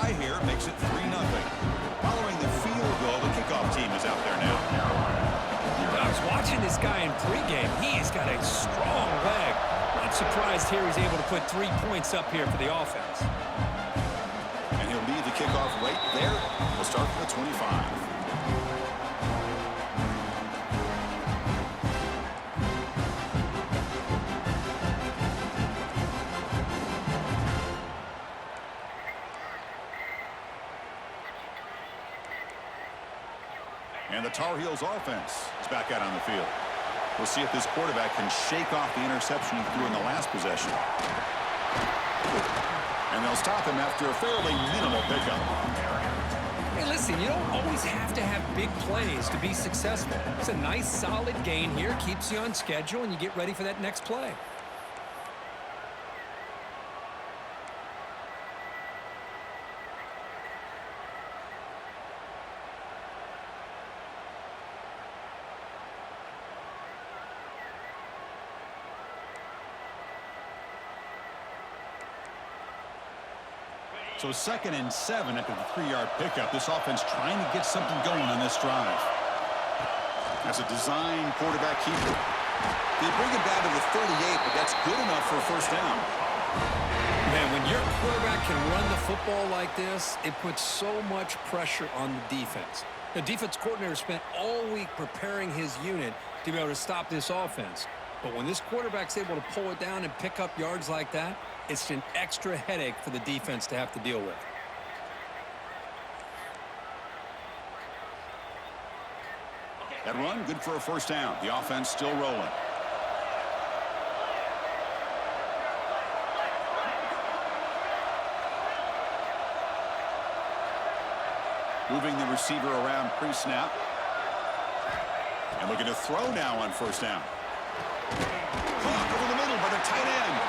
tie here makes it 3-0. Following the field goal, the kickoff team is out there now. I was watching this guy in pregame. He's got a strong leg. Not surprised here he's able to put 3 points up here for the offense. And he'll lead the kickoff right there. We'll start from the 25. And the Tar Heels offense is back out on the field. We'll see if this quarterback can shake off the interception he threw in the last possession. And they'll stop him after a fairly minimal pickup. Hey, listen, you don't always have to have big plays to be successful. It's a nice, solid gain here. Keeps you on schedule, and you get ready for that next play. So 2nd and 7 after the 3-yard pickup. This offense trying to get something going on this drive. As a design quarterback keeper. They bring him down to the 38, but that's good enough for a first down. Man, when your quarterback can run the football like this, it puts so much pressure on the defense. The defense coordinator spent all week preparing his unit to be able to stop this offense. But when this quarterback's able to pull it down and pick up yards like that, it's an extra headache for the defense to have to deal with. That run, good for a first down. The offense still rolling. Moving the receiver around pre-snap. And looking to throw now on first down. Caught over the middle by the tight end.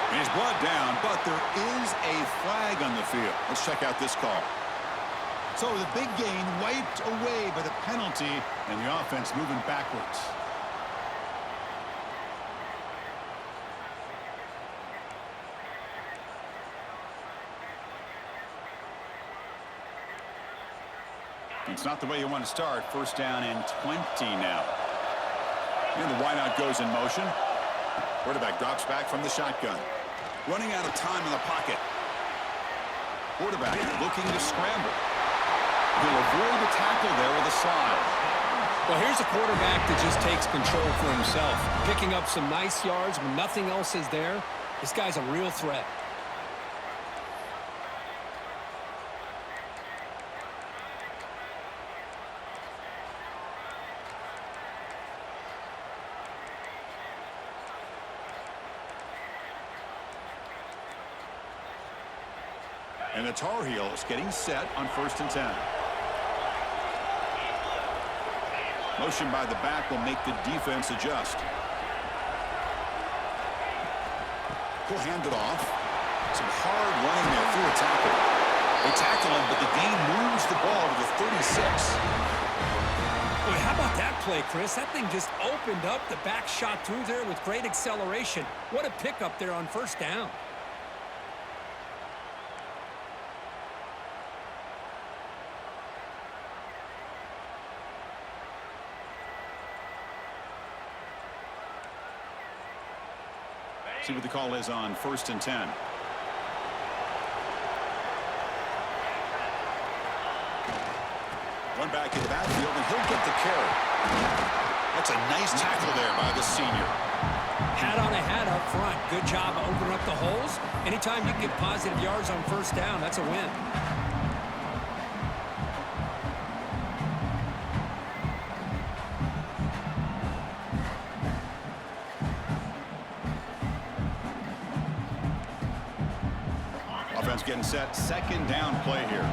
And he's brought down, but there is a flag on the field. Let's check out this call. So the big gain wiped away by the penalty, and the offense moving backwards. It's not the way you want to start. First down and 20 now. And the wideout goes in motion. Quarterback drops back from the shotgun. Running out of time in the pocket. Quarterback looking to scramble. He'll avoid the tackle there with a slide. Well, here's a quarterback that just takes control for himself. Picking up some nice yards when nothing else is there. This guy's a real threat. And the Tar Heels getting set on 1st and 10. Motion by the back will make the defense adjust. He'll hand it off. Some hard running there through a tackle. They tackle him, but the gain moves the ball to the 36. Boy, how about that play, Chris? That thing just opened up. The back shot through there with great acceleration. What a pickup there on first down. See what the call is on 1st and 10. One back in the backfield, and he'll get the carry. That's a nice tackle there by the senior. Hat on a hat up front. Good job opening up the holes. Anytime you get positive yards on first down, that's a win. Offense getting set. 2nd down play here.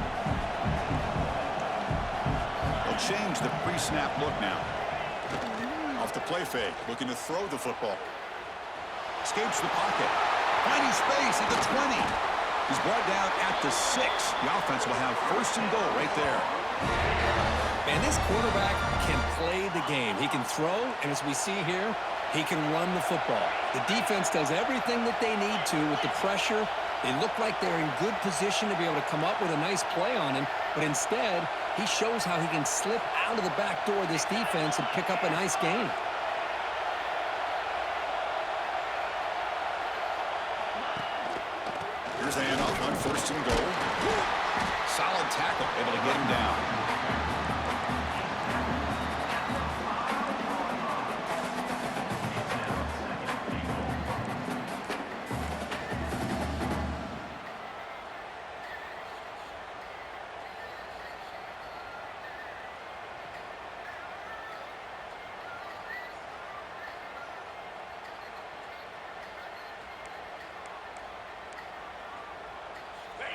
They'll change the pre-snap look now. Off the play fake. Looking to throw the football. Escapes the pocket. Finding space at the 20. He's brought down at the 6. The offense will have 1st and goal right there. Man, this quarterback can play the game. He can throw, and as we see here, he can run the football. The defense does everything that they need to with the pressure They look like they're in good position to be able to come up with a nice play on him, but instead, he shows how he can slip out of the back door of this defense and pick up a nice gain. Here's the handoff on 1st and goal. Solid tackle, able to get him down.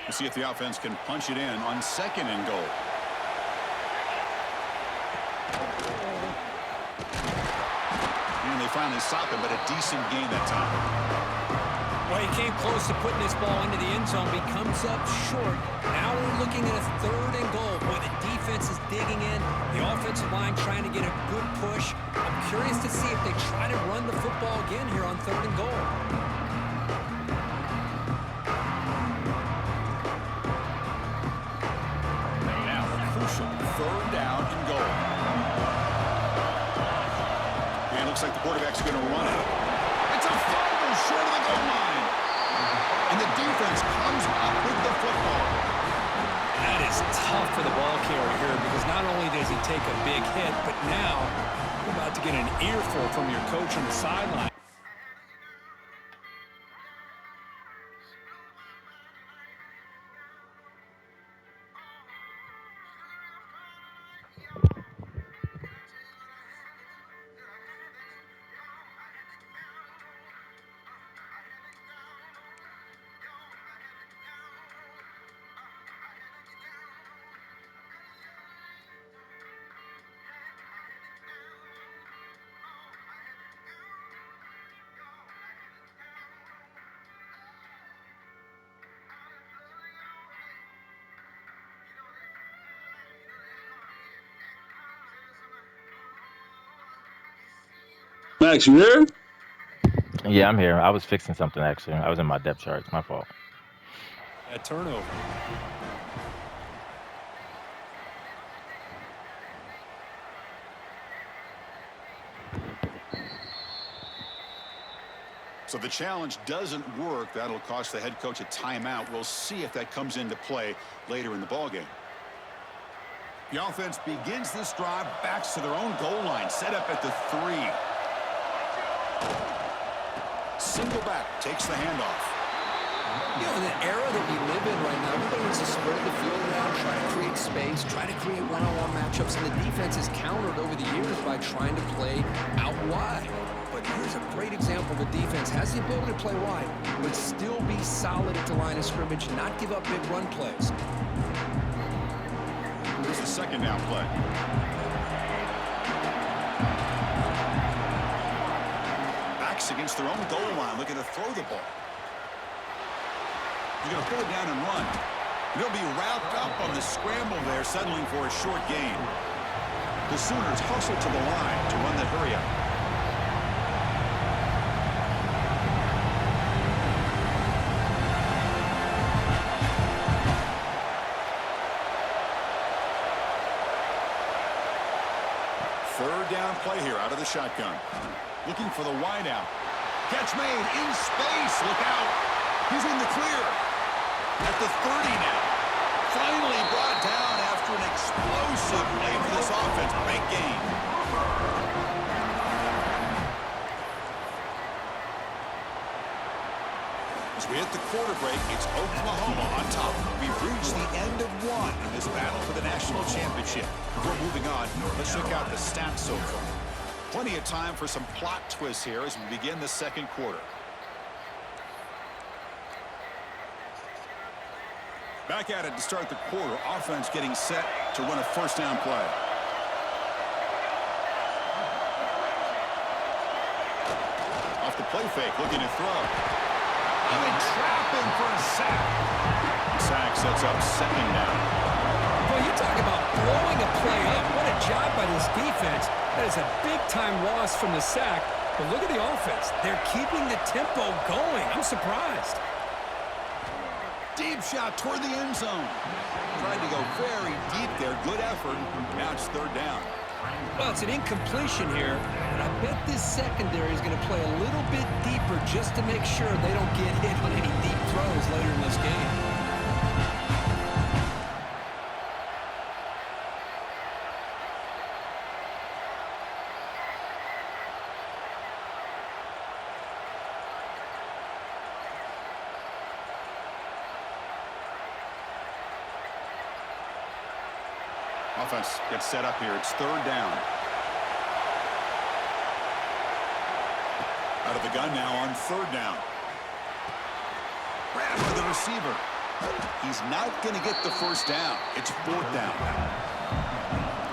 We'll see if the offense can punch it in on 2nd and goal. And they finally stop him, but a decent gain that time. Well, he came close to putting this ball into the end zone, but he comes up short. Now we're looking at a 3rd and goal. Boy, the defense is digging in. The offensive line trying to get a good push. I'm curious to see if they try to run the football again here on 3rd and goal. Crucial 3rd down and goal. And it looks like the quarterback's going to run it. It's a fumble short of the goal line. And the defense comes up with the football. That is tough for the ball carrier here because not only does he take a big hit, but now you're about to get an earful from your coach on the sideline. Max, you there? Yeah, I'm here. I was fixing something, actually. I was in my depth chart. It's my fault. A turnover. So the challenge doesn't work. That'll cost the head coach a timeout. We'll see if that comes into play later in the ballgame. The offense begins this drive, backs to their own goal line, set up at the 3. Single back, takes the handoff. You know, in the era that we live in right now, everybody wants to spread the field around, try to create space, try to create one-on-one matchups, and the defense is countered over the years by trying to play out wide. But here's a great example. The defense has the ability to play wide, but still be solid at the line of scrimmage, not give up big run plays. Here's the 2nd down play. Backs against their own goal line, looking to throw the ball. He's going to pull it down and run. He'll be wrapped up on the scramble there, settling for a short gain. The Sooners hustle to the line to run the hurry-up. Third down play here out of the shotgun. Looking for the wideout. Catch made in space. Look out. He's in the clear. At the 30 now. Finally brought down after an explosive play for this offense. Big gain. As we hit the quarter break, it's Oklahoma on top. We've reached the end of one in this battle for the national championship. Before moving on, let's check out the stats so far. Plenty of time for some plot twists here as we begin the 2nd quarter. Back at it to start the quarter. Offense getting set to run a 1st down play. Off the play fake, looking to throw. And they trap him for a sack. Sack sets up 2nd down. Well, you talk about blowing a play up. What a job by this defense. That is a big-time loss from the sack. But look at the offense. They're keeping the tempo going. I'm surprised. Deep shot toward the end zone. Tried to go very deep there. Good effort. Now it's third down. Well, it's an incompletion here, but I bet this secondary is going to play a little bit deeper just to make sure they don't get hit on any deep throws later in this game. Offense gets set up here. It's third down. Out of the gun now on third down. Grab by the receiver. He's not going to get the first down. It's fourth down.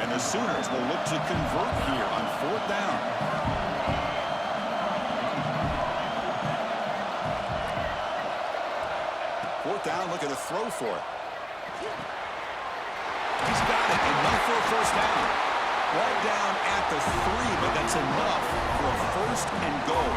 And the Sooners will look to convert here on fourth down. Fourth down, looking to throw for it. He's got it. Enough for a first down. Right down at the 3, but that's enough for a first and goal.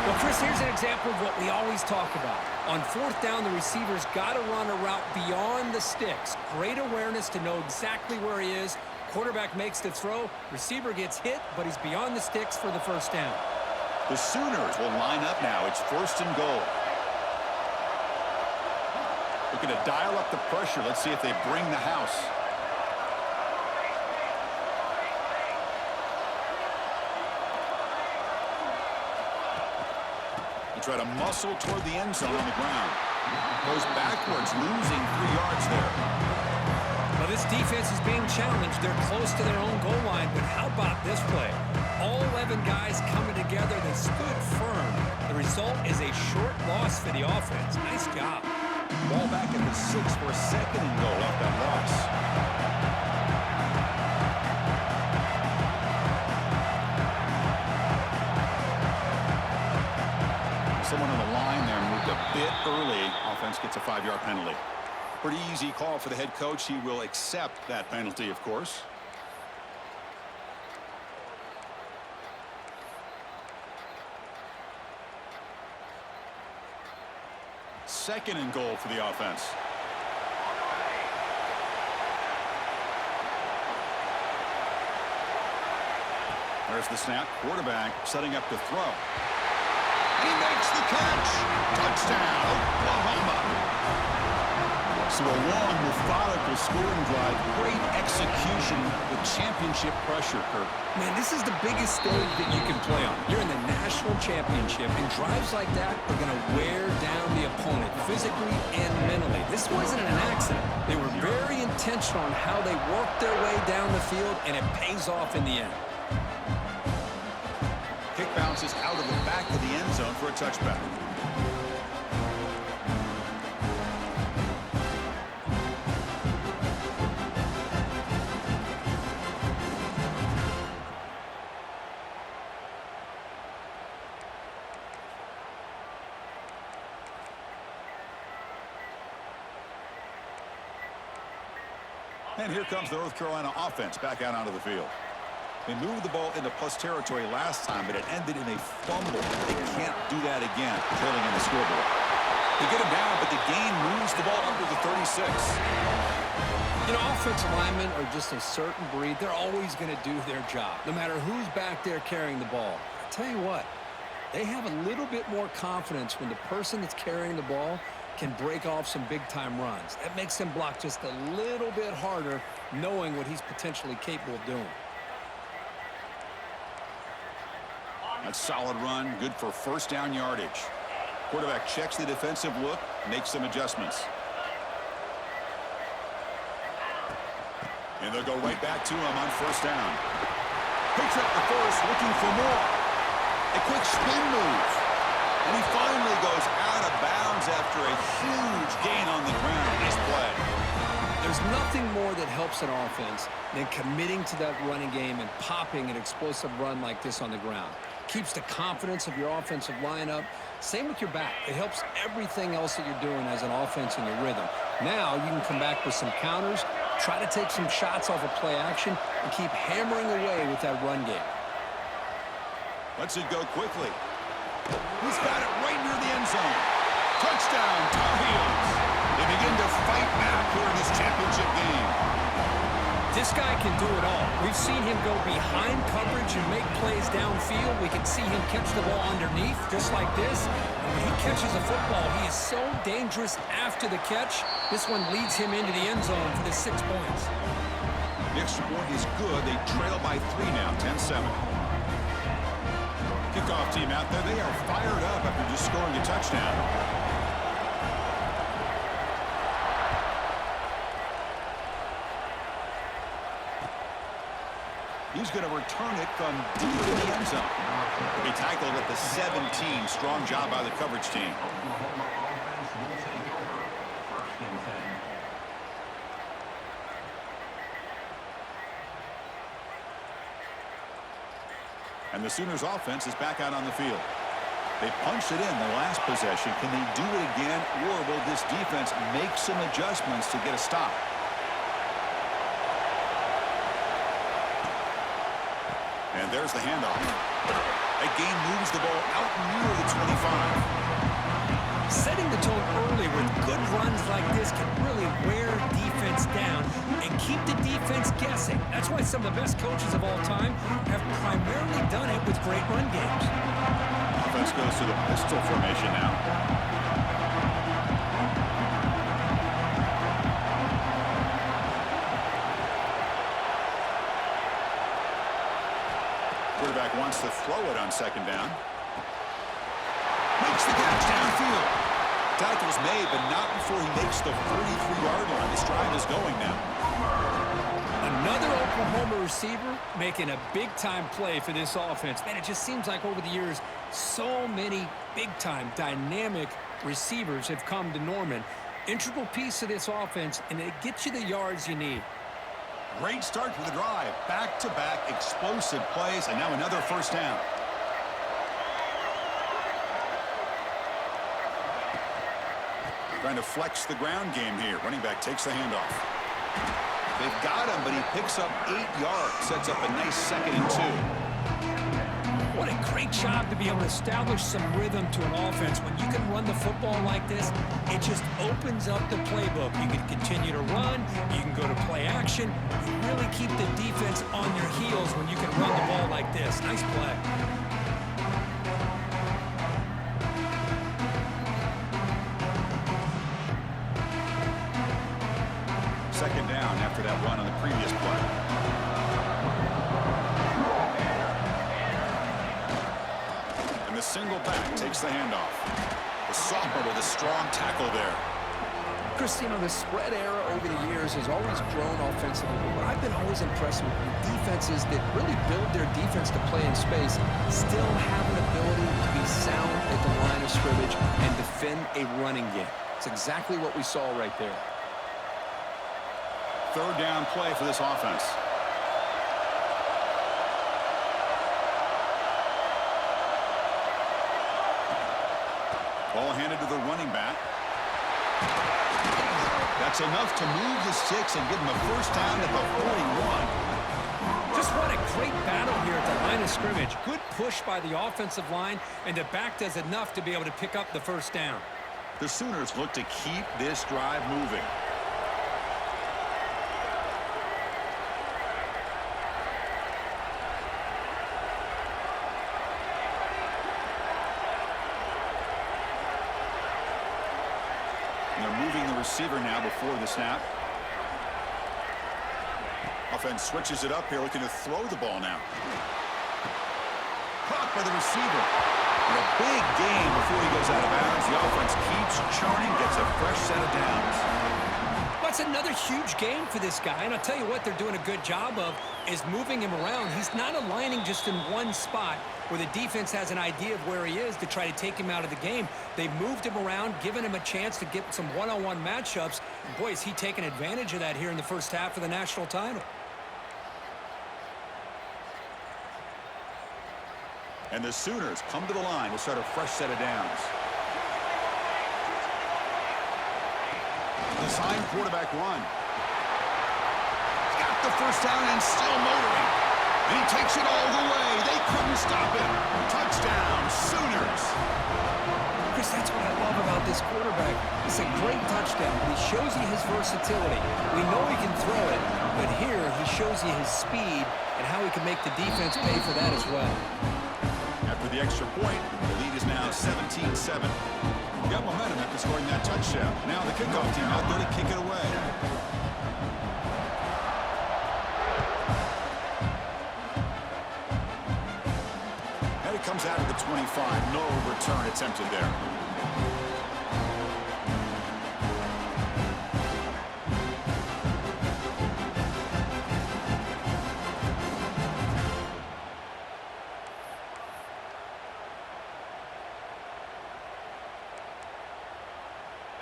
Well, Chris, here's an example of what we always talk about. On fourth down, the receiver's got to run a route beyond the sticks. Great awareness to know exactly where he is. Quarterback makes the throw. Receiver gets hit, but he's beyond the sticks for the first down. The Sooners will line up now. It's first and goal. Looking to dial up the pressure. Let's see if they bring the house. They try to muscle toward the end zone on the ground. Goes backwards, losing 3 yards there. Well, this defense is being challenged. They're close to their own goal line, but how about this play? All 11 guys coming together. They stood firm. The result is a short loss for the offense. Nice job. Ball back at the 6 for a second and goal off that loss. Someone on the line there moved a bit early. Offense gets a 5-yard penalty. Pretty easy call for the head coach. He will accept that penalty, of course. Second and goal for the offense. There's the snap. Quarterback setting up to throw. And he makes the catch. Touchdown, Oklahoma. So a long, methodical scoring drive. Great execution with championship pressure, Kirk. Man, this is the biggest stage that you can play on. You're in the national championship, and drives like that are going to wear down the opponent physically and mentally. This wasn't an accident. They were very intentional on how they worked their way down the field, and it pays off in the end. Kick bounces out of the back of the end zone for a touchback. And here comes the North Carolina offense back out onto the field. They moved the ball into plus territory last time, but it ended in a fumble. They can't do that again, trailing in the scoreboard. They get him down, but the gain moves the ball under the 36. You know, offensive linemen are just a certain breed. They're always going to do their job, no matter who's back there carrying the ball. I tell you what, they have a little bit more confidence when the person that's carrying the ball can break off some big-time runs. That makes him block just a little bit harder, knowing what he's potentially capable of doing. That's a solid run, good for first down yardage. Quarterback checks the defensive look, makes some adjustments. And they'll go right back to him on first down. Picks up the first, looking for more. A quick spin move. And he finally goes out of bounds after a huge gain on the ground. Nice play. There's nothing more that helps an offense than committing to that running game and popping an explosive run like this on the ground. Keeps the confidence of your offensive lineup. Same with your back. It helps everything else that you're doing as an offense in your rhythm. Now you can come back with some counters, try to take some shots off of play action, and keep hammering away with that run game. Lets it go quickly. He's got it right near the end zone. Touchdown, Tar Heels. They begin to fight back here in this championship game. This guy can do it all. We've seen him go behind coverage and make plays downfield. We can see him catch the ball underneath, just like this. And when he catches a football, he is so dangerous after the catch. This one leads him into the end zone for the 6 points. The extra point is good. They trail by 3 now, 10-7. Kickoff team out there. They are fired up after just scoring a touchdown. He's going to return it from deep in the end zone. He tackled at the 17. Strong job by the coverage team. And the Sooners offense is back out on the field. They punched it in the last possession. Can they do it again, or will this defense make some adjustments to get a stop? And there's the handoff. That game moves the ball out near the 25. Setting the tone early with good runs like this can really wear defense down and keep the defense guessing. That's why some of the best coaches of all time have primarily done it with great run games. Offense goes to the pistol formation now. Quarterback wants to throw it on 2nd down. Makes the catch downfield. Tackle's made, but not before he makes the 43-yard line. This drive is going now. Another Oklahoma receiver making a big-time play for this offense. Man, it just seems like over the years, so many big-time, dynamic receivers have come to Norman. Integral piece of this offense, and it gets you the yards you need. Great start to the drive. Back-to-back explosive plays, and now another 1st down. Trying to flex the ground game here. Running back takes the handoff. They've got him, but he picks up 8 yards. Sets up a nice 2nd and 2. What a great job to be able to establish some rhythm to an offense. When you can run the football like this, it just opens up the playbook. You can continue to run. You can go to play action. You really keep the defense on your heels when you can run the ball like this. Nice play. Second down after that run on the previous play. And the single back takes the handoff. The sophomore with a strong tackle there. Chris, you know, the spread era over the years has always grown offensively, but I've been always impressed with defenses that really build their defense to play in space, still have an ability to be sound at the line of scrimmage and defend a running game. It's exactly what we saw right there. 3rd down play for this offense. Ball handed to the running back. That's enough to move the sticks and give him a 1st down at the 41. Just what a great battle here at the line of scrimmage. Good push by the offensive line, and the back does enough to be able to pick up the 1st down. The Sooners look to keep this drive moving. Receiver now before the snap. Offense switches it up here, looking to throw the ball now. Caught by the receiver. And a big gain before he goes out of bounds. The offense keeps churning, gets a fresh set of downs. That's another huge gain for this guy, and I'll tell you what they're doing a good job of is moving him around. He's not aligning just in one spot where the defense has an idea of where he is to try to take him out of the game. They moved him around, given him a chance to get some one-on-one matchups. And boy, is he taking advantage of that here in the 1st half of the national title. And the Sooners come to the line to start a fresh set of downs. The sign quarterback run. He's got the 1st down and still motoring. And he takes it all the way. They couldn't stop him. Touchdown, Sooners. Chris, that's what I love about this quarterback. It's a great touchdown, but he shows you his versatility. We know he can throw it, but here he shows you his speed and how he can make the defense pay for that as well. After the extra point, the lead is now 17-7. Got momentum after scoring that touchdown. Now the kickoff team out there to kick it away. And it comes out of the 25. No return attempted there.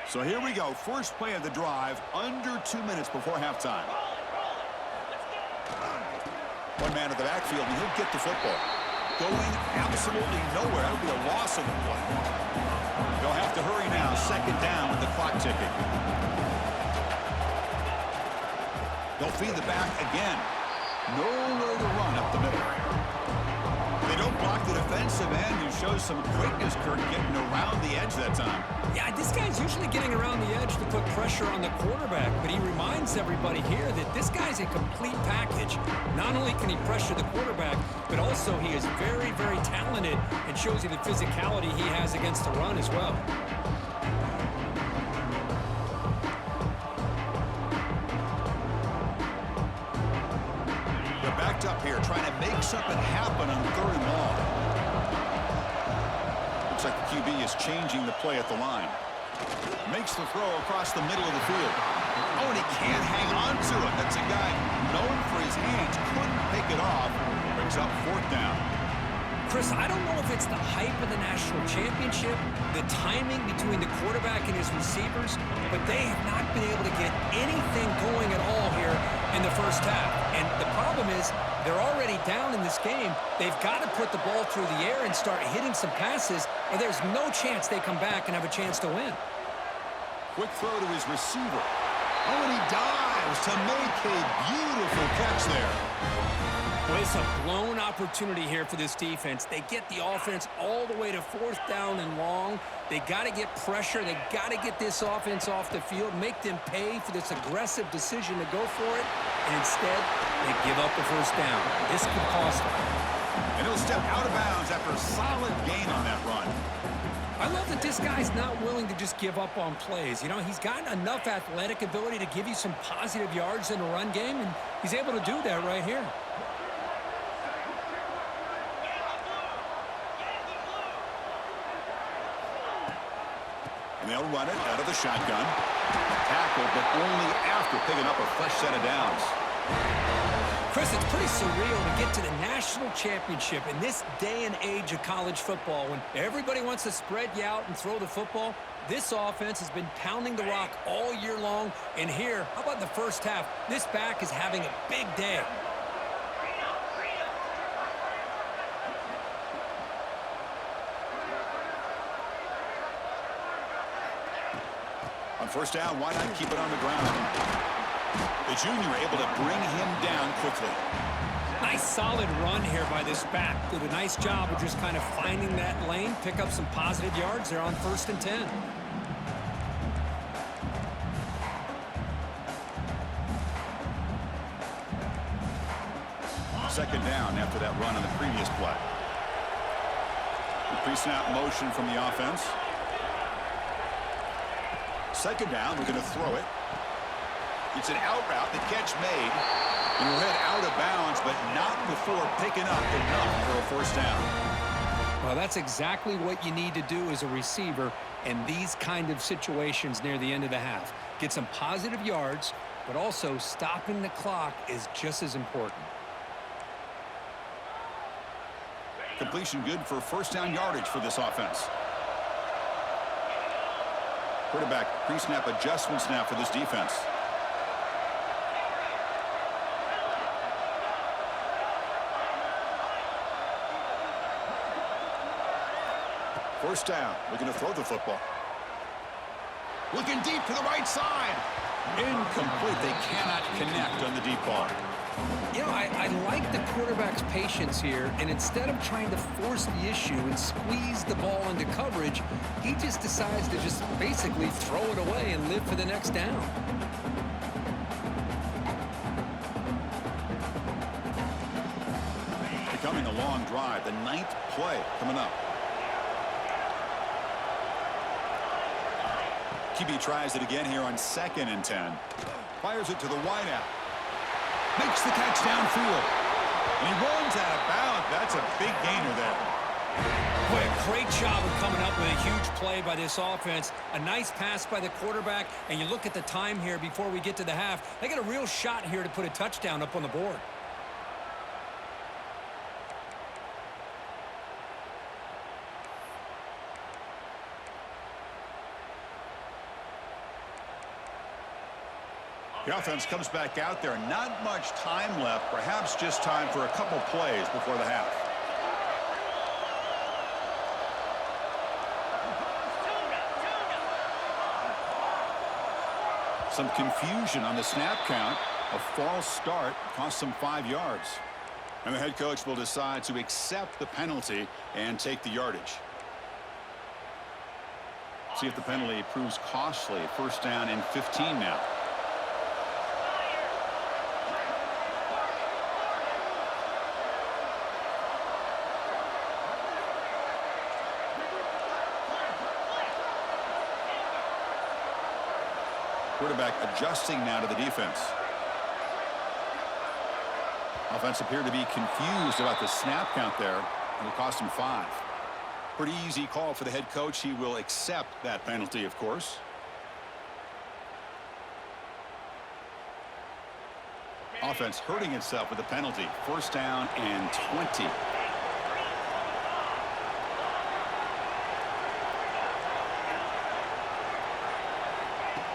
So here we go. First play of the drive, under 2 minutes before halftime. One man at the backfield, and he'll get the football. Going absolutely nowhere. That'll be a loss of the play. They'll have to hurry now. Second down with the clock ticking. They'll feed the back again. Nowhere to run up the middle. They don't block the defensive end, who shows some quickness, Kirk, getting around the edge that time. Yeah, this guy's usually getting around the edge to put pressure on the quarterback, but he reminds everybody here that this guy's a complete package. Not only can he pressure the quarterback, but also he is very, very talented and shows you the physicality he has against the run as well. They're backed up here, trying to make something happen on 3rd and long. Looks like the QB is changing the play at the line. Makes the throw across the middle of the field. Oh, and he can't hang on to it. That's a guy known for his hands. Couldn't pick it off. Brings up 4th down. Chris, I don't know if it's the hype of the national championship, the timing between the quarterback and his receivers, but they have not been able to get anything going at all here in the first half. And the problem is they're already down in this game. They've got to put the ball through the air and start hitting some passes, or there's no chance they come back and have a chance to win. Quick throw to his receiver. Oh, and he dives to make a beautiful catch there. Well, it's a blown opportunity here for this defense. They get the offense all the way to 4th down and long. They got to get pressure. They got to get this offense off the field, make them pay for this aggressive decision to go for it. And instead, they give up the 1st down. This could cost them. And he'll step out of bounds after a solid gain on that run. I love that this guy's not willing to just give up on plays. You know, he's got enough athletic ability to give you some positive yards in the run game, and he's able to do that right here. And they'll run it out of the shotgun. Tackle, but only after picking up a fresh set of downs. Chris, it's pretty surreal to get to the national championship in this day and age of college football when everybody wants to spread you out and throw the football. This offense has been pounding the rock all year long. And here, how about the first half? This back is having a big day. On 1st down, why not keep it on the ground? The junior able to bring him down quickly. Nice solid run here by this back. Did a nice job of just kind of finding that lane, pick up some positive yards there on 1st and 10. Second down after that run on the previous play. The pre-snap motion from the offense. Second down, we're going to throw it. It's an out route, the catch made. And we'll head out of bounds, but not before picking up enough for a 1st down. Well, that's exactly what you need to do as a receiver in these kind of situations near the end of the half. Get some positive yards, but also stopping the clock is just as important. Completion good for 1st down yardage for this offense. Quarterback pre-snap adjustments now for this defense. First down, looking to throw the football. Looking deep to the right side. Incomplete. They cannot connect on the deep ball. I like the quarterback's patience here, and instead of trying to force the issue and squeeze the ball into coverage, he just decides to just basically throw it away and live for the next down. Becoming a long drive, the 9th play coming up. QB tries it again here on 2nd and 10. Fires it to the wideout. Makes the catch downfield. And he runs out of bounds. That's a big gainer there. Boy, a great job of coming up with a huge play by this offense. A nice pass by the quarterback. And you look at the time here before we get to the half. They got a real shot here to put a touchdown up on the board. The offense comes back out there. Not much time left. Perhaps just time for a couple plays before the half. Some confusion on the snap count. A false start cost them 5 yards. And the head coach will decide to accept the penalty and take the yardage. See if the penalty proves costly. 1st down and 15 now. Quarterback adjusting now to the defense. Offense appeared to be confused about the snap count there, and it cost him 5. Pretty easy call for the head coach. He will accept that penalty, of course. Offense hurting itself with the penalty. 1st down and 20.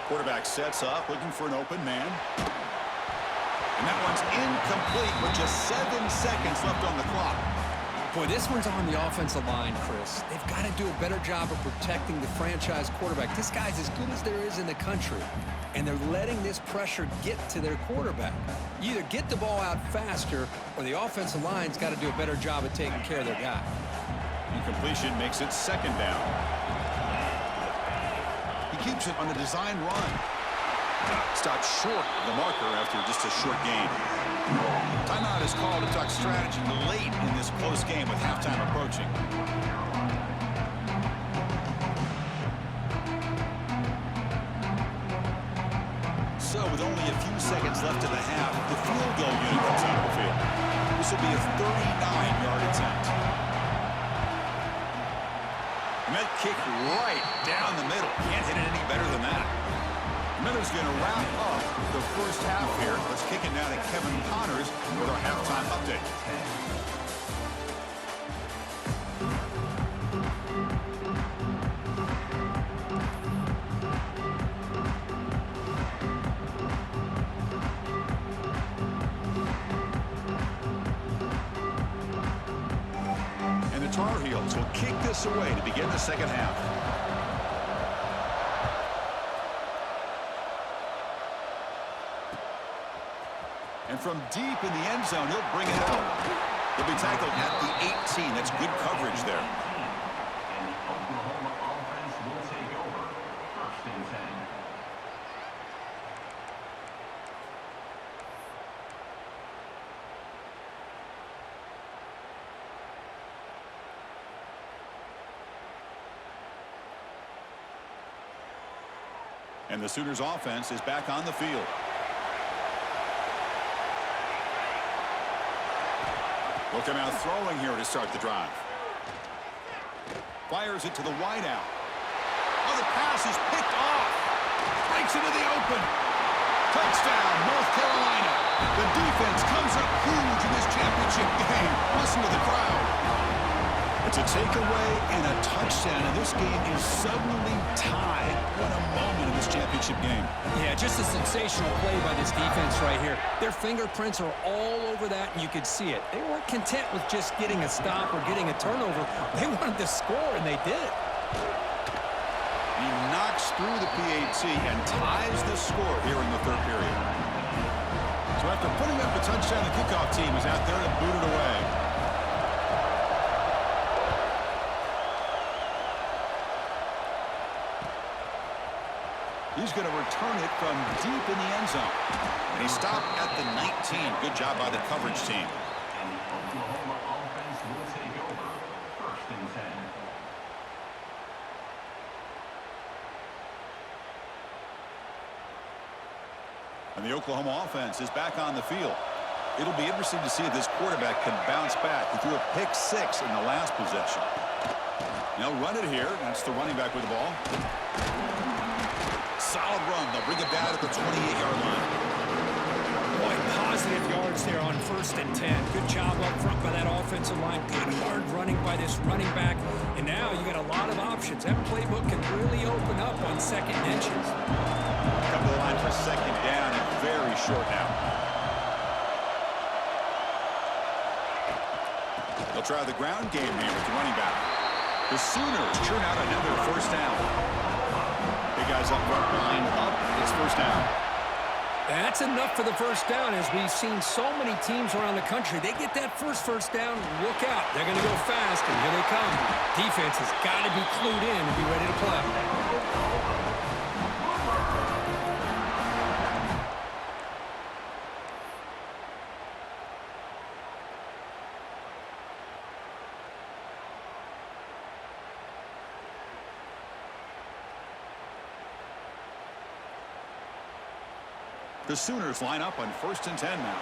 Quarterback sets up, looking for an open man. And that one's incomplete with just 7 seconds left on the clock. Boy, this one's on the offensive line, Chris. They've got to do a better job of protecting the franchise quarterback. This guy's as good as there is in the country, and they're letting this pressure get to their quarterback. You either get the ball out faster, or the offensive line's got to do a better job of taking care of their guy. Incompletion makes it 2nd down. He keeps it on the design run. Stopped short of the marker after just a short gain. Timeout is called to talk strategy late in this close game with halftime approaching. So with only a few seconds left in the half, the field goal unit comes out of the field. This will be a 39-yard attempt. And that kick right down the middle. Can't hit it any better than that. Miller's going to wrap up the 1st half here. Let's kick it now to Kevin Connors with our halftime update. And the Tar Heels will kick this away to begin the 2nd half. And from deep in the end zone, he'll bring it out. He'll be tackled at the 18. That's good coverage there. And the Oklahoma offense will take over 1st and 10. And the Sooners offense is back on the field. Will come out throwing here to start the drive. Fires it to the wideout. Oh, the pass is picked off. Breaks into the open. Touchdown, North Carolina. The defense comes up huge in this championship game. Listen to the crowd. It's a takeaway and a touchdown, and this game is suddenly tied. What a moment in this championship game. Yeah, just a sensational play by this defense right here. Their fingerprints are all over that, and you could see it. They weren't content with just getting a stop or getting a turnover. They wanted to score, and they did. He knocks through the PAT and ties the score here in the 3rd period. So after putting up the touchdown, the kickoff team is out there to boot it away. He's going to return it from deep in the end zone. And he stopped at the 19. Good job by the coverage team. And the Oklahoma offense will take over. 1st and 10. And the Oklahoma offense is back on the field. It'll be interesting to see if this quarterback can bounce back. He threw a pick 6 in the last possession. They'll run it here. That's the running back with the ball. Solid run. They'll bring it down at the 28-yard line. Boy, positive yards there on 1st and 10. Good job up front by that offensive line. Good hard running by this running back. And now you got a lot of options. That playbook can really open up on 2nd and inches. Come to the line for 2nd down and very short now. They'll try the ground game here with the running back. The Sooners churn out another 1st down. Big guys up front, line up. It's 1st down. That's enough for the 1st down, as we've seen so many teams around the country. They get that first down, look out. They're going to go fast, and here they come. Defense has got to be clued in and be ready to play. The Sooners line up on 1st and 10 now.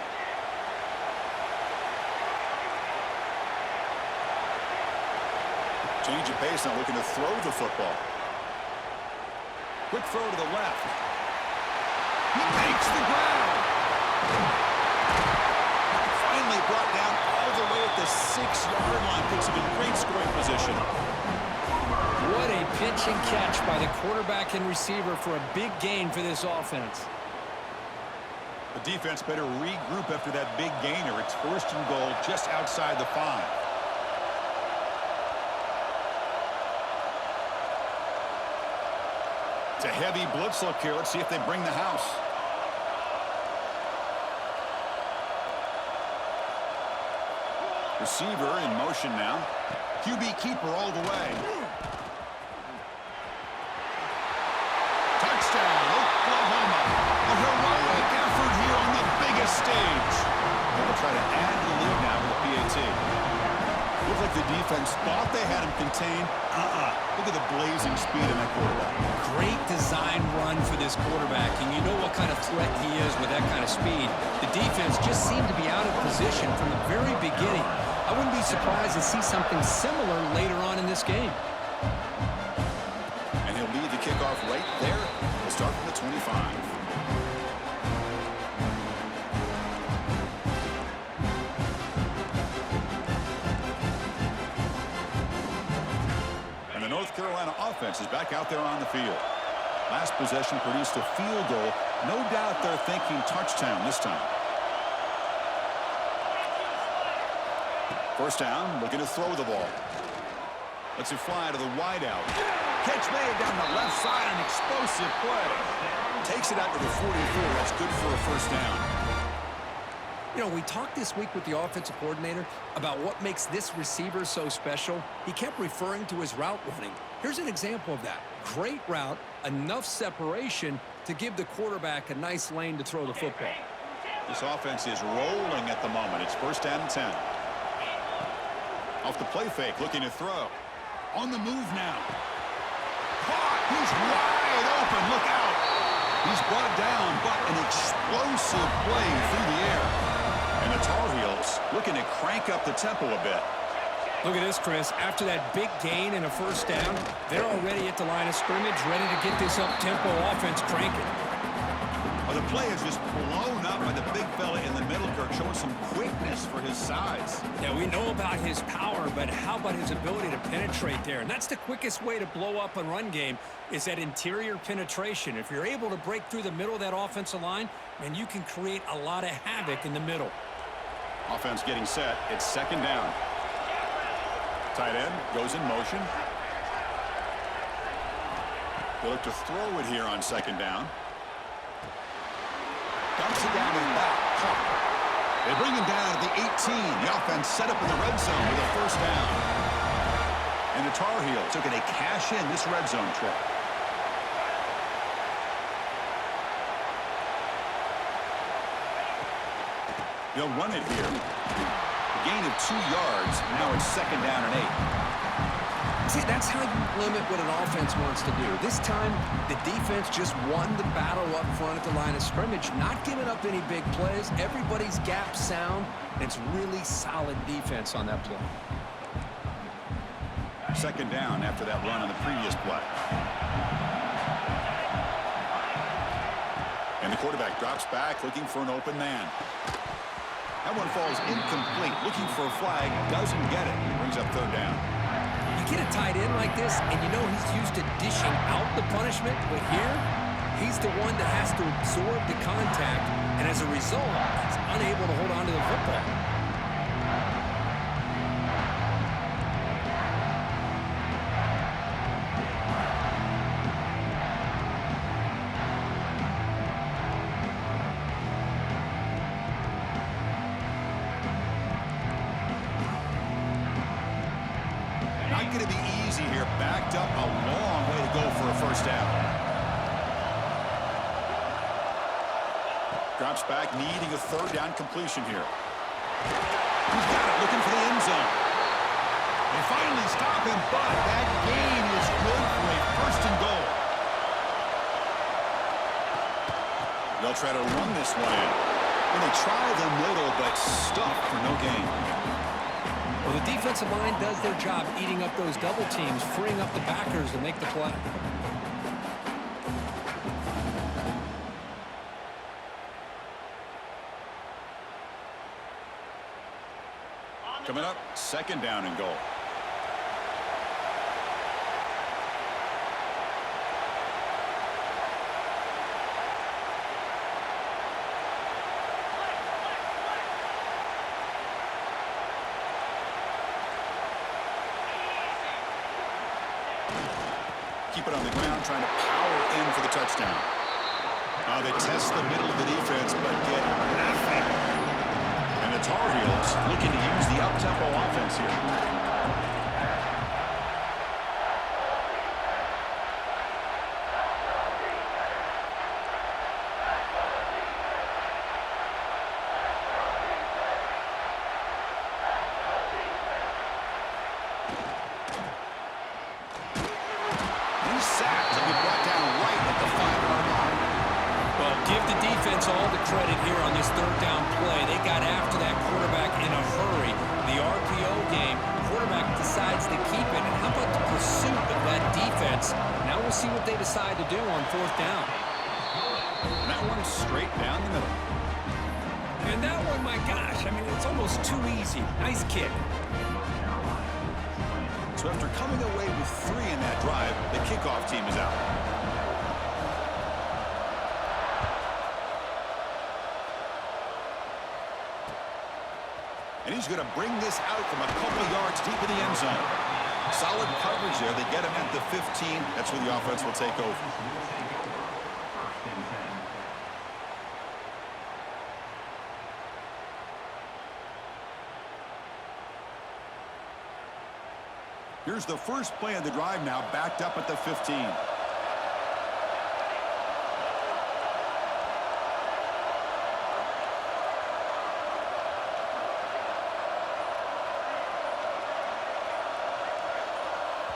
Change of pace now, looking to throw the football. Quick throw to the left. He makes the ground. Finally brought down all the way at the 6-yard line. Puts him in great scoring position. What a pitch and catch by the quarterback and receiver for a big gain for this offense. The defense better regroup after that big gainer. It's 1st and goal just outside the 5. It's a heavy blitz look here. Let's see if they bring the house. Receiver in motion now. QB keeper all the way. Touchdown, Oklahoma. A heroic effort here on the biggest stage. They'll try to add to the lead now with the PAT. Looked like the defense thought they had him contained. Look at the blazing speed in that quarterback. Great design run for this quarterback, and you know what kind of threat he is with that kind of speed. The defense just seemed to be out of position from the very beginning. I wouldn't be surprised to see something similar later on in this game. And he'll lead the kickoff right there. We'll start from the 25. And the North Carolina offense is back out there on the field. Last possession produced a field goal. No doubt they're thinking touchdown this time. 1st down, looking to throw the ball. Lets it fly to the wideout. Catch made down the left side, an explosive play. Takes it out to the 44. That's good for a 1st down. You know, we talked this week with the offensive coordinator about what makes this receiver so special. He kept referring to his route running. Here's an example of that. Great route, enough separation to give the quarterback a nice lane to throw the football. This offense is rolling at the moment. It's 1st down and 10. Off the play fake, looking to throw. On the move now. Caught. He's wide open. Look out. He's brought down, but an explosive play through the air. And the Tar Heels looking to crank up the tempo a bit. Look at this, Chris. After that big gain and a 1st down, they're already at the line of scrimmage, ready to get this up-tempo offense cranking. Well, the play is just blown up by the big fella in the middle, Kirk, showing some quickness for his size. Yeah, we know about his power, but how about his ability to penetrate there? And that's the quickest way to blow up a run game, is that interior penetration. If you're able to break through the middle of that offensive line, man, you can create a lot of havoc in the middle. Offense getting set. It's 2nd down. Tight end goes in motion. They look to throw it here on 2nd down. Dumps it down to the back. Caught. They bring him down at the 18. The offense set up in the red zone with a first down. And the Tar Heels looking to cash in this red zone trip. They'll run it here. A gain of 2 yards. Now it's second down and 8. See, that's how you limit what an offense wants to do. This time, the defense just won the battle up front at the line of scrimmage, not giving up any big plays. Everybody's gap sound. It's really solid defense on that play. Second down after that run on the previous play. And the quarterback drops back, looking for an open man. That one falls incomplete. Looking for a flag. Doesn't get it. Brings up third down. You get a tight end like this, and you know he's used to dishing out the punishment, but here, he's the one that has to absorb the contact, and as a result, he's unable to hold on to the football. Not going to be easy here. Backed up a long way to go for a first down. Drops back, needing a third down completion here. He's got it, looking for the end zone. They finally stop him, but that gain is good for a first and goal. They'll try to run this one in. And they try the middle, but stuck for no gain. Well, the defensive line does their job eating up those double teams, freeing up the backers to make the play. Coming up, second down and goal. Keep it on the ground, trying to power in for the touchdown. They test the middle of the defense, but get nothing. And the Tar Heels looking to use the up-tempo offense here. He's sacked and be brought down right at the 5-yard line. Well, give the defense all the credit here on this third down play. They got after that quarterback in a hurry. The RPO game, quarterback decides to keep it. And how about the pursuit of that defense? Now we'll see what they decide to do on fourth down. And that one straight down the middle. And that one, my gosh, I mean, it's almost too easy. Nice kick. So after coming away with 3 in that drive, the kickoff team is out. And he's going to bring this out from a couple of yards deep in the end zone. Solid coverage there. They get him at the 15. That's where the offense will take over. Here's the first play of the drive now, backed up at the 15.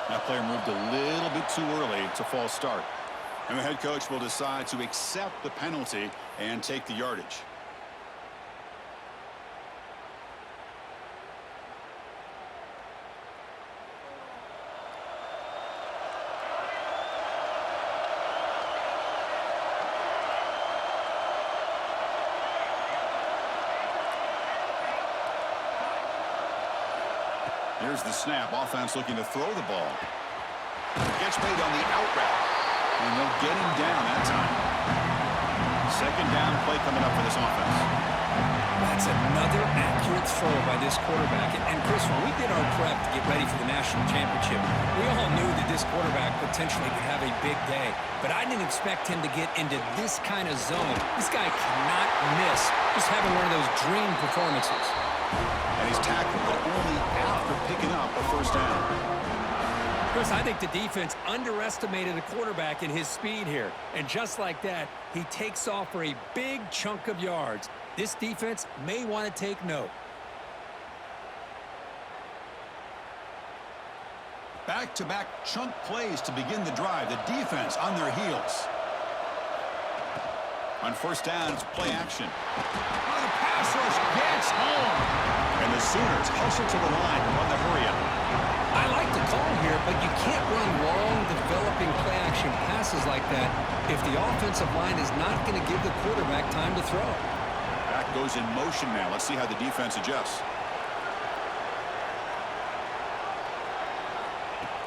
That player moved a little bit too early. It's a false start. And the head coach will decide to accept the penalty and take the yardage. Here's the snap. Offense looking to throw the ball. Gets made on the out route. And they'll get him down that time. Second down play coming up for this offense. That's another accurate throw by this quarterback. And Chris, when we did our prep to get ready for the national championship, we all knew that this quarterback potentially could have a big day. But I didn't expect him to get into this kind of zone. This guy cannot miss. Just having one of those dream performances. And he's tackled, but only after picking up a first down. Chris, I think the defense underestimated the quarterback in his speed here. And just like that, he takes off for a big chunk of yards. This defense may want to take note. Back-to-back chunk plays to begin the drive. The defense on their heels. On first down, it's play action. Oh, the pass rush gets home. And the Sooners hustle to the line on the hurry-up. I like the call here, but you can't run long, developing play-action passes like that if the offensive line is not going to give the quarterback time to throw. Back goes in motion now. Let's see how the defense adjusts.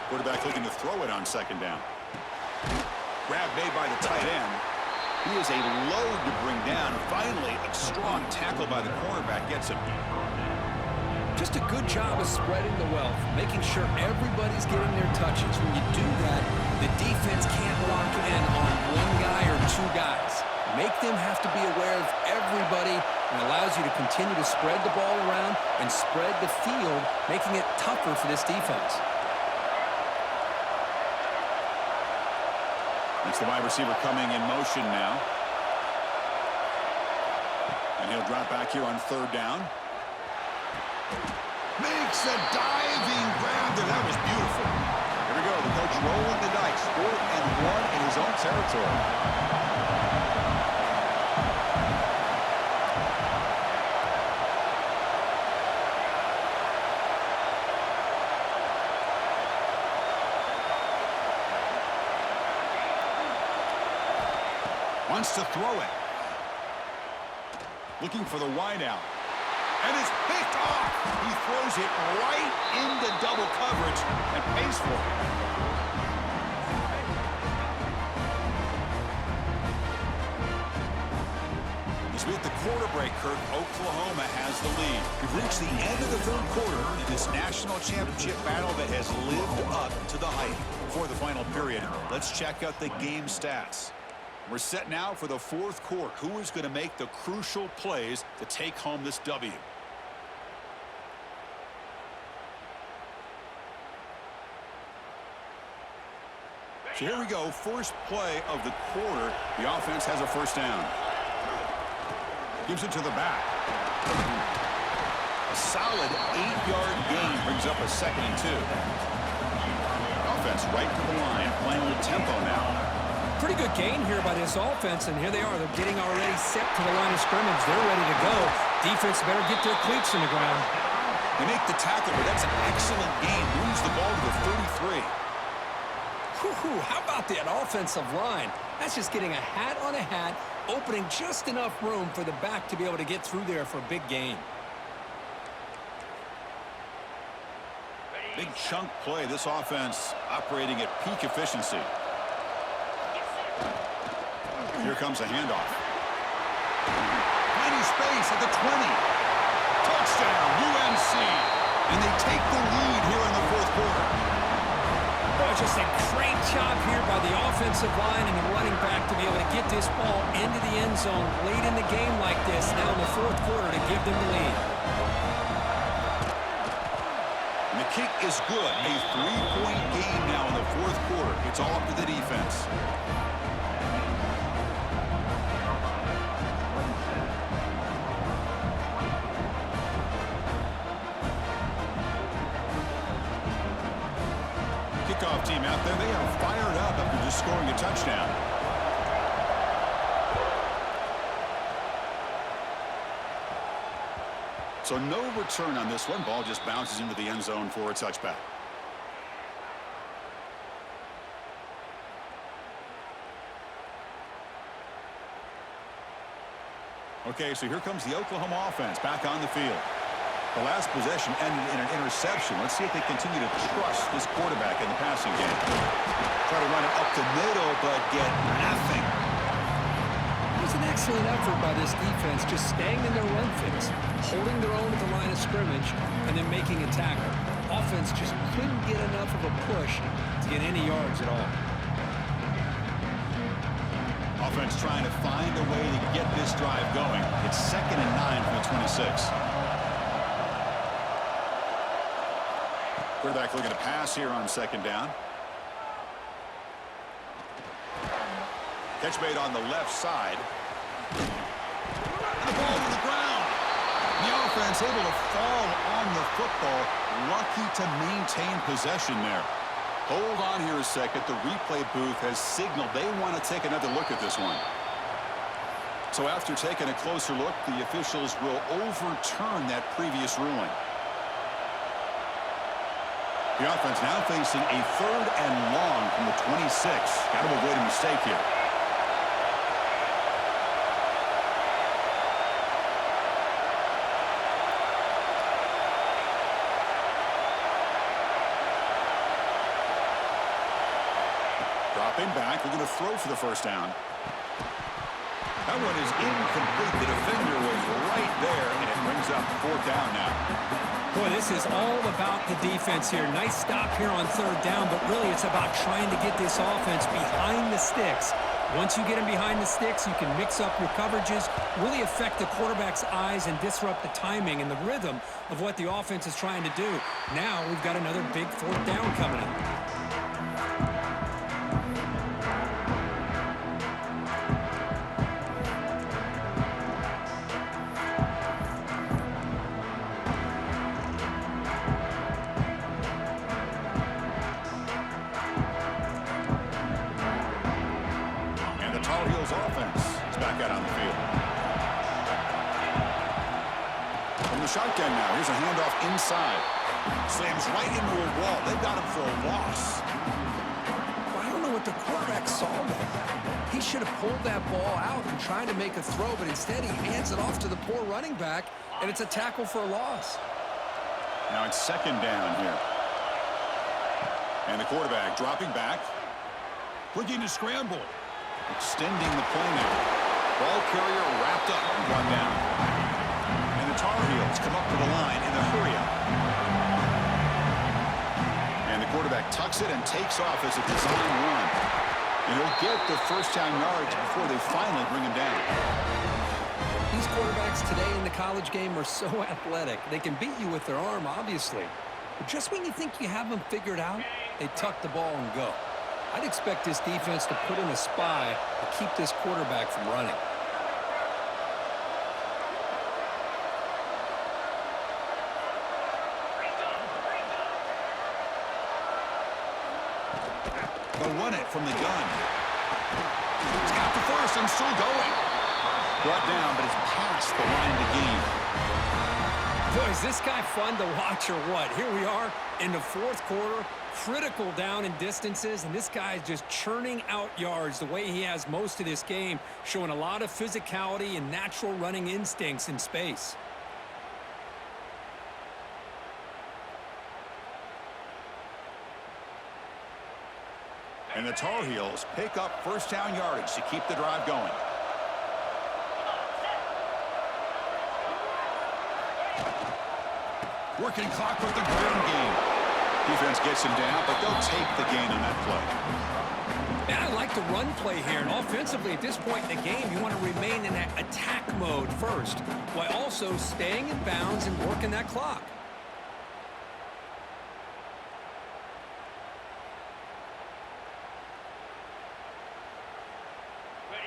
Quarterback looking to throw it on second down. Grab made by the tight end. He is a load to bring down. Finally, a strong tackle by the cornerback gets him. Just a good job of spreading the wealth, making sure everybody's getting their touches. When you do that, the defense can't lock in on one guy or two guys. Make them have to be aware of everybody, and allows you to continue to spread the ball around and spread the field, making it tougher for this defense. It's the wide receiver coming in motion now. And he'll drop back here on third down. Makes a diving grab there. That was beautiful. Here we go. The coach rolling the dice. 4th and 1 in his own territory. Wants to throw it. Looking for the wideout. And it's picked off. He throws it right into double coverage and pays for it. As we hit the quarter break, Kirk, Oklahoma has the lead. We've reached the end of the third quarter in this national championship battle that has lived up to the hype. Before the final period, let's check out the game stats. We're set now for the fourth quarter. Who is going to make the crucial plays to take home this W? So here we go, first play of the quarter. The offense has a first down. Gives it to the back. A solid 8-yard gain brings up a 2nd and 2. Offense right to the line, playing with tempo now. Pretty good gain here by this offense, and here they are. They're getting already set to the line of scrimmage. They're ready to go. Defense better get their cleats in the ground. They make the tackle, but that's an excellent gain. Moves the ball to the 33. Whew, how about that offensive line? That's just getting a hat on a hat, opening just enough room for the back to be able to get through there for a big gain. Big chunk play. This offense operating at peak efficiency. Here comes a handoff. Tiny space at the 20. Touchdown, UNC. And they take the lead here in the fourth quarter. Just a great job here by the offensive line and the running back to be able to get this ball into the end zone late in the game like this, now in the fourth quarter, to give them the lead. And the kick is good. A 3-point game now in the fourth quarter. It's all up to the defense. Kickoff team out there, they are fired up after just scoring a touchdown. So no return on this one. Ball just bounces into the end zone for a touchback. Okay, so here comes the Oklahoma offense back on the field. The last possession ended in an interception. Let's see if they continue to trust this quarterback in the passing game. Try to run it up the middle, but get nothing. He's It's an excellent effort by this defense, just staying in their run fix, holding their own at the line of scrimmage, and then making a tackle. Offense just couldn't get enough of a push to get any yards at all. Offense trying to find a way to get this drive going. It's 2nd and 9 from the 26. Quarterback looking to pass here on 2nd down. Catch made on the left side. And the ball to the ground. The offense able to fall on the football. Lucky to maintain possession there. Hold on here a second. The replay booth has signaled they want to take another look at this one. So after taking a closer look, the officials will overturn that previous ruling. The offense now facing a 3rd and long from the 26. Got to avoid a mistake here. Dropping back, we're going to throw for the 1st down. That one is incomplete. The defender was right there, and it brings up 4th down now. Boy, this is all about the defense here. Nice stop here on 3rd down, but really it's about trying to get this offense behind the sticks. Once you get them behind the sticks, you can mix up your coverages, really affect the quarterback's eyes and disrupt the timing and the rhythm of what the offense is trying to do. Now we've got another big 4th down coming up. Shotgun now. Here's a handoff inside. Slams right into a wall. They've got him for a loss. Well, I don't know what the quarterback saw there. He should have pulled that ball out and tried to make a throw, but instead he hands it off to the poor running back, and it's a tackle for a loss. Now it's 2nd down here. And the quarterback dropping back. Looking to scramble. Extending the play now. Ball carrier wrapped up and brought down. Tar Heels come up to the line in a hurry-up. And the quarterback tucks it and takes off as a design run. And he'll get the 1st down yards before they finally bring him down. These quarterbacks today in the college game are so athletic. They can beat you with their arm, obviously. But just when you think you have them figured out, they tuck the ball and go. I'd expect this defense to put in a spy to keep this quarterback from running. They'll run it from the gun. He's got the 1st and still going. Brought down, but it's past the line to gain. Boy, is this guy fun to watch or what? Here we are in the 4th quarter, critical down in distances, and this guy is just churning out yards the way he has most of this game, showing a lot of physicality and natural running instincts in space. And the Tar Heels pick up 1st down yardage to keep the drive going. Working clock with the ground game. Defense gets him down, but they'll take the gain on that play. And I like the run play here. And offensively, at this point in the game, you want to remain in that attack mode first, while also staying in bounds and working that clock.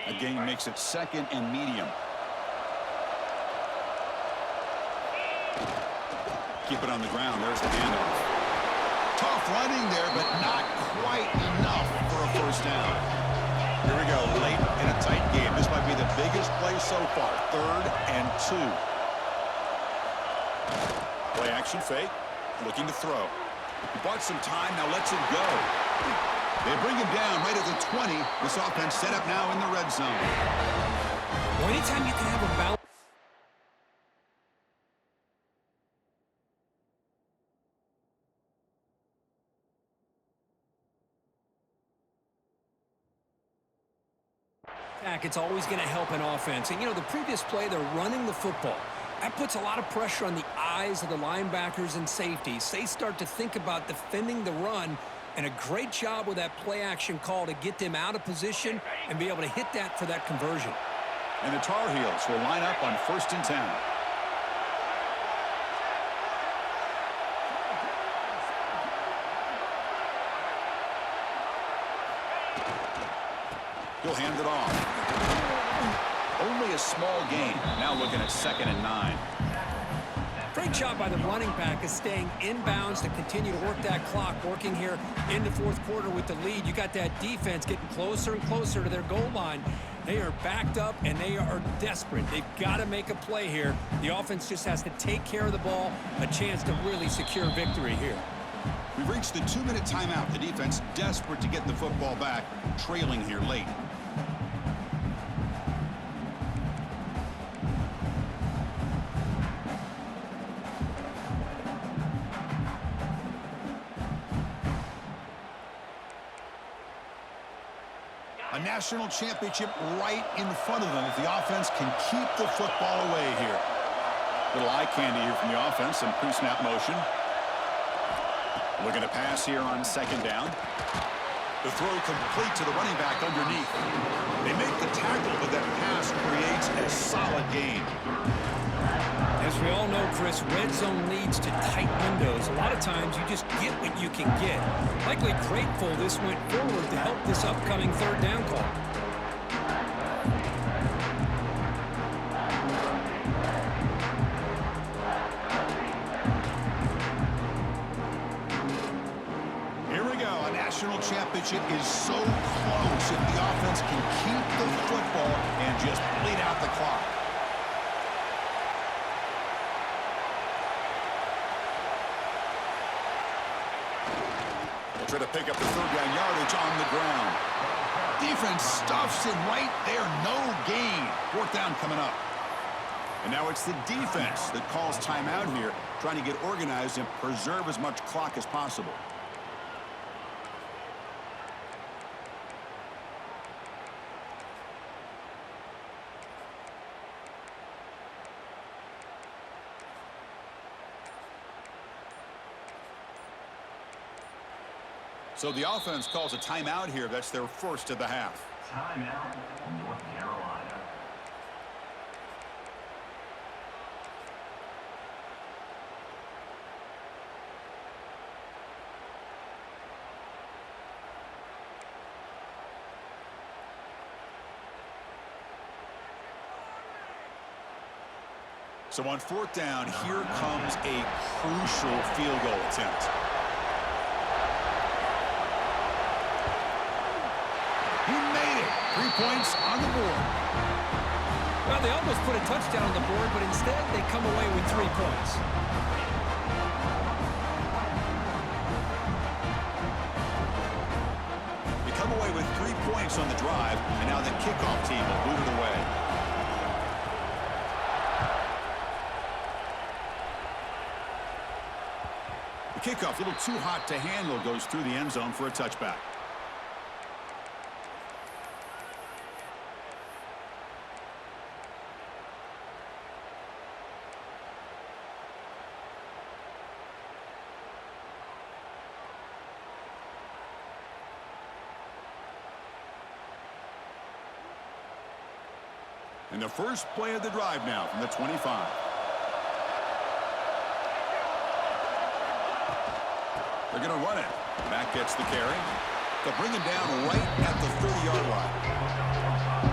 A gain makes it 2nd and medium. Keep it on the ground. There's the handoff. Tough running there, but not quite enough for a 1st down. Here we go, late in a tight game. This might be the biggest play so far. 3rd and 2. Play action fake. Looking to throw. He bought some time, now lets it go. They bring him down right at the 20. This offense set up now in the red zone. Well, anytime you can have a balance. It's always going to help an offense. And, you know, the previous play, they're running the football. That puts a lot of pressure on the eyes of the linebackers and safeties. They start to think about defending the run, and a great job with that play-action call to get them out of position and be able to hit that for that conversion. And the Tar Heels will line up on 1st and 10. He'll hand it off. Only a small gain. Now looking at 2nd and 9. Great job by the running back is staying inbounds to continue to work that clock, working here in the 4th quarter with the lead. You got that defense getting closer and closer to their goal line. They are backed up, and they are desperate. They've got to make a play here. The offense just has to take care of the ball, a chance to really secure victory here. We've reached the 2-minute timeout. The defense desperate to get the football back, trailing here late. A national championship right in front of them if the offense can keep the football away here. Little eye candy here from the offense, some pre-snap motion. Looking to pass here on 2nd down. The throw complete to the running back underneath. They make the tackle, but that pass creates a solid gain. As we all know, Chris, red zone leads to tight windows. A lot of times you just get what you can get. Likely grateful this went forward to help this upcoming 3rd down call. Here we go. A national championship is so close if the offense can keep the football and just bleed out the clock. Try to pick up the 3rd down yardage on the ground. Defense stuffs him right there. No gain. 4th down coming up. And now it's the defense that calls timeout here, trying to get organized and preserve as much clock as possible. So the offense calls a timeout here. That's their 1st of the half. Timeout, North Carolina. So on 4th down, here comes a crucial field goal attempt. He made it. 3 points on the board. Well, they almost put a touchdown on the board, but instead they come away with 3 points. They come away with 3 points on the drive, and now the kickoff team will boot it away. The kickoff, a little too hot to handle, goes through the end zone for a touchback. And the first play of the drive now from the 25. They're going to run it. Mack gets the carry. They'll bring him down right at the 30-yard line.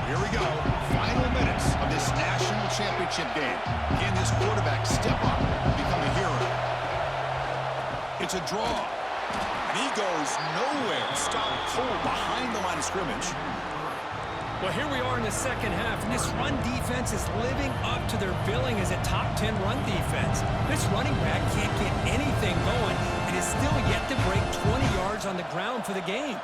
Here we go. Final minutes of this national championship game. Can this quarterback step up and become a hero? It's a draw. And he goes nowhere. Stopped cold behind the line of scrimmage. Well, here we are in the 2nd half, and this run defense is living up to their billing as a top 10 run defense. This running back can't get anything going and is still yet to break 20 yards on the ground for the game.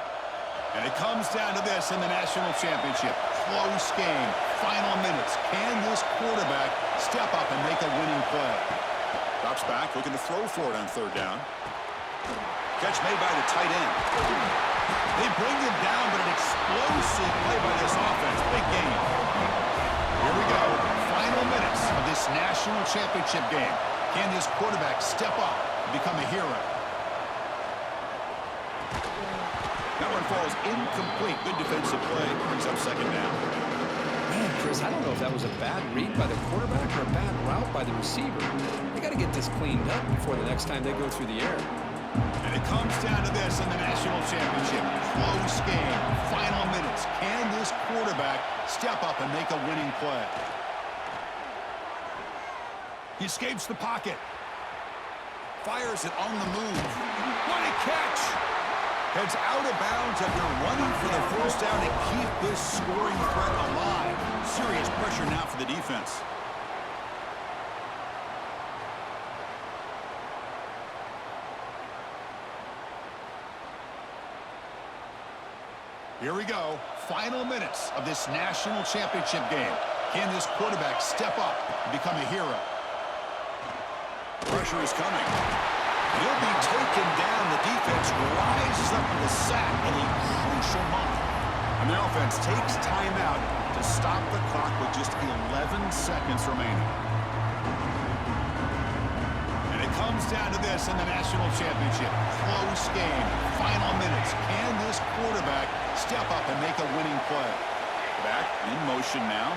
And it comes down to this in the national championship. Close game. Final minutes. Can this quarterback step up and make a winning play? Drops back, looking to throw for it on 3rd down. Catch made by the tight end. They bring him down, but an explosive play by this offense. Big game. Here we go. Final minutes of this national championship game. Can this quarterback step up and become a hero? That one falls incomplete. Good defensive play. Brings up second down. Man, Chris, I don't know if that was a bad read by the quarterback or a bad route by the receiver. They got to get this cleaned up before the next time they go through the air. And it comes down to this in the national championship. Close game. Final minutes. Can this quarterback step up and make a winning play? He escapes the pocket. Fires it on the move. What a catch! Heads out of bounds after running for the first down to keep this scoring threat alive. Serious pressure now for the defense. Here we go. Final minutes of this national championship game. Can this quarterback step up and become a hero? Pressure is coming. He'll be taken down. The defense rises up with a sack in a crucial moment. And the offense takes timeout to stop the clock with just 11 seconds remaining. And it comes down to this in the national championship. Close game. Final minutes. Can this quarterback step up and make a winning play? Back in motion now.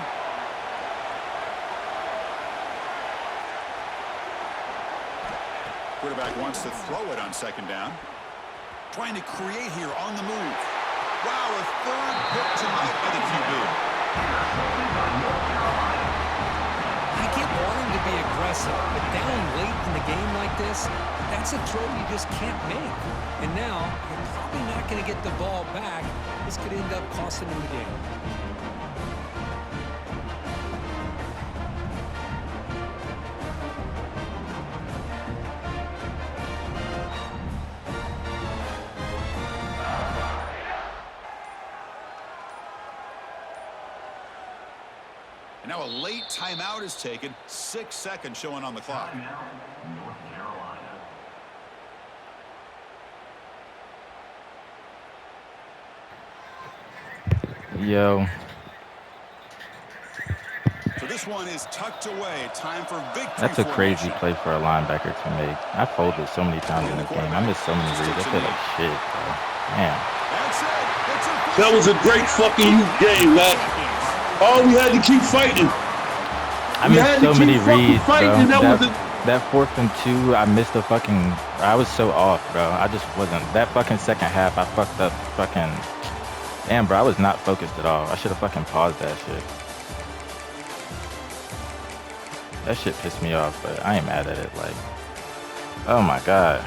Quarterback wants to throw it on second down. Trying to create here on the move. Wow, a third pick tonight by the QB. I get wanting to be aggressive, but down late in the game like this, that's a throw you just can't make. And now, you're probably not going to get the ball back. This could end up costing him the game. And now a late timeout is taken. 6 seconds showing on the clock. North Carolina. Yo. So this one is tucked away. Time for victory. That's a crazy formation. play for a linebacker to make. I folded so many times in this game. I missed so many reads. I feel like shit, bro. Damn. That's it. It's a That was a great fucking game, man. All we had to keep fighting. I We missed had so to many keep fucking reads, bro. fighting, and that was That 4th and 2, I missed the fucking. I was so off, bro. I just wasn't. That fucking second half, I fucked up fucking. Damn, bro. I was not focused at all. I should have fucking paused that shit. That shit pissed me off, but I ain't mad at it. Like, oh my god.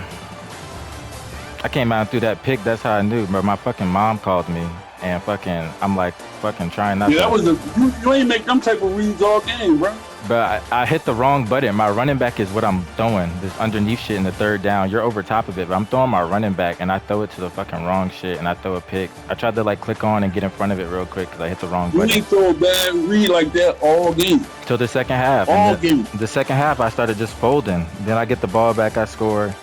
I came out and threw that pick. That's how I knew, bro. My fucking mom called me, and fucking, I'm like, fucking trying not Yeah, to. that was you ain't make them type of reads all game, bro. But I hit the wrong button. My running back is what I'm throwing. This underneath shit in the third down. You're over top of it, but I'm throwing my running back, and I throw it to the fucking wrong shit, and I throw a pick. I tried to, like, click on and get in front of it real quick because I hit the wrong You button. ain't throw a bad read like that all game. Till the second half. All And game. the second half, I started just folding. Then I get the ball back, I score.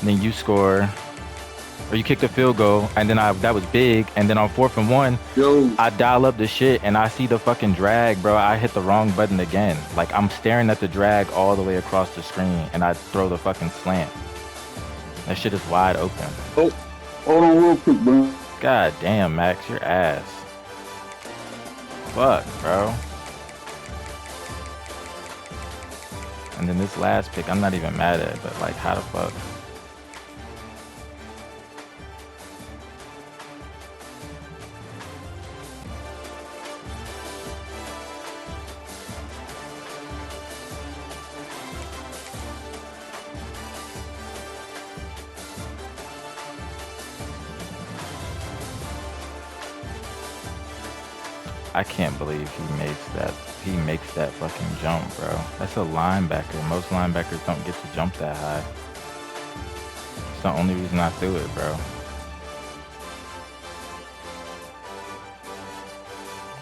Then you score. Or you kick the field goal, and then that was big. And then on 4th and 1, Yo, I dial up the shit, and I see the fucking drag, bro. I hit the wrong button again. Like, I'm staring at the drag all the way across the screen, and I throw the fucking slant. That shit is wide open. hold on real quick, bro. God damn, Max, your ass. Fuck, bro. And then this last pick, I'm not even mad at, but like, how the fuck? I can't believe he makes that fucking jump, bro. That's a linebacker. Most linebackers don't get to jump that high. It's the only reason I threw it, bro.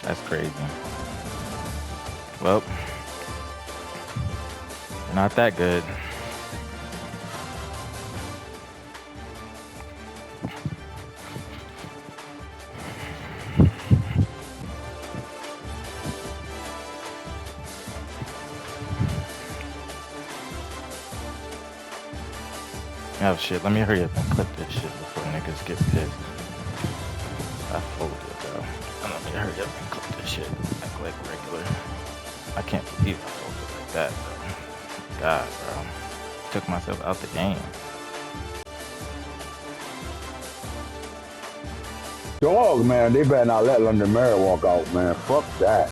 That's crazy. Well, not that good. Oh shit, let me hurry up and clip this shit before niggas get pissed. I folded, bro. Let me hurry up and clip this shit. Act like regular. I can't believe I folded like that, bro. God, bro. Took myself out the game. Dog, man, they better not let London Mary walk out, man. Fuck that.